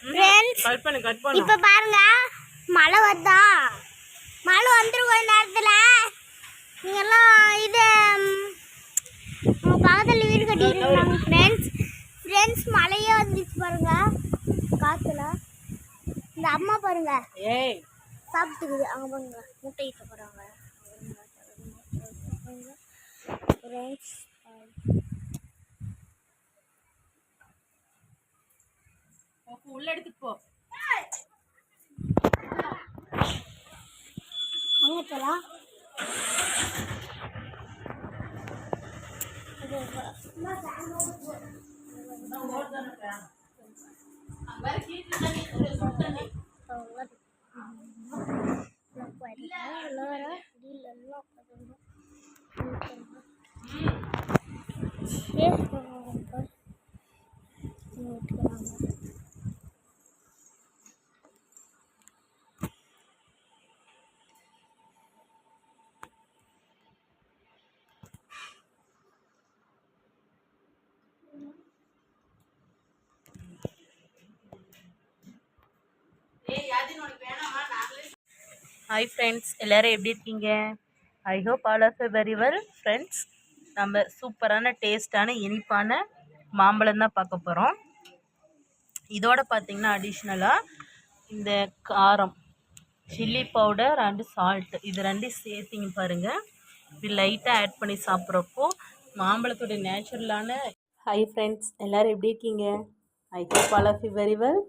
Friends இப்போ பாருங்க மழை வருதா, மழை வந்துடும் கொஞ்ச நேரத்தில். நீங்கள்லாம் இது பக்கத்தில் வீடு கட்டிட்டு இருந்தாங்க ஃப்ரெண்ட்ஸ் மழையே வந்துச்சு பாருங்க காற்றுல. இந்த அம்மா பாருங்க சாப்பிட்டுக்குது, அங்கே பாருங்க முட்டையிட்ட போகிறாங்க ஃப்ரெண்ட்ஸ். உள்ள எடுத்துட்டு போ. அங்கே போலாம். ஹாய் ஃப்ரெண்ட்ஸ், எல்லோரும் எப்படி இருக்கீங்க? I hope all of you very well. Friends, நம்ம சூப்பரான டேஸ்டான இனிப்பான மாம்பழம் தான் பார்க்க போகிறோம். இதோட பார்த்திங்கன்னா அடிஷ்னலாக இந்த காரம், சில்லி பவுடர் அண்டு சால்ட்டு, இது ரெண்டையும் சேர்த்திங்க பாருங்கள். இது லைட்டாக ஆட் பண்ணி சாப்பிட்றப்போ மாம்பழத்தோடைய நேச்சுரலான. ஹாய் ஃப்ரெண்ட்ஸ், எல்லோரும் எப்படி இருக்கீங்க? I hope all of you very well.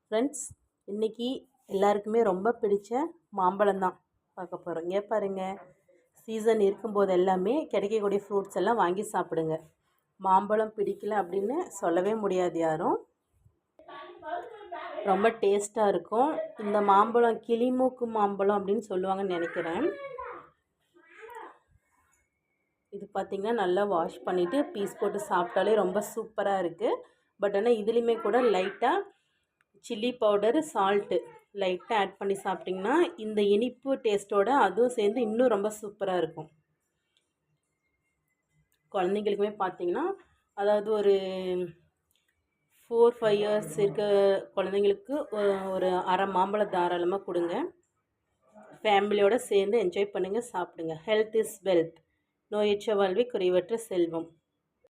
Friends, இன்றைக்கி எல்லாருக்குமே ரொம்ப பிடிச்ச மாம்பழம் தான் பார்க்க போகிறோம். இங்கே பாருங்கள், சீசன் இருக்கும்போது எல்லாமே கிடைக்கக்கூடிய ஃப்ரூட்ஸ் எல்லாம் வாங்கி சாப்பிடுங்க. மாம்பழம் பிடிக்கல அப்படின்னு சொல்லவே முடியாது யாரும். ரொம்ப டேஸ்ட்டாக இருக்கும். இந்த மாம்பழம் கிளிமூக்கு மாம்பழம் அப்படின்னு சொல்லுவாங்கன்னு நினைக்கிறேன். இது பார்த்திங்கன்னா நல்லா வாஷ் பண்ணிவிட்டு பீஸ் போட்டு சாப்பிட்டாலே ரொம்ப சூப்பராக இருக்குது. பட் ஆனால் இதுலேயுமே கூட லைட்டாக சில்லி பவுடர், சால்ட்டு லைட்டாக ஆட் பண்ணி சாப்பிட்டிங்கன்னா இந்த இனிப்பு டேஸ்ட்டோடு அதுவும் சேர்ந்து இன்னும் ரொம்ப சூப்பராக இருக்கும். குழந்தைங்களுக்குமே பார்த்திங்கன்னா, அதாவது ஒரு 4-5 இயர்ஸ் இருக்க குழந்தைங்களுக்கு ஒரு அரை மாம்பழம் தாராளமாக கொடுங்க. ஃபேமிலியோடு சேர்ந்து என்ஜாய் பண்ணுங்கள், சாப்பிடுங்க. ஹெல்த் இஸ் வெல்த், நோயற்ற வாழ்வே குறைவற்ற செல்வம்.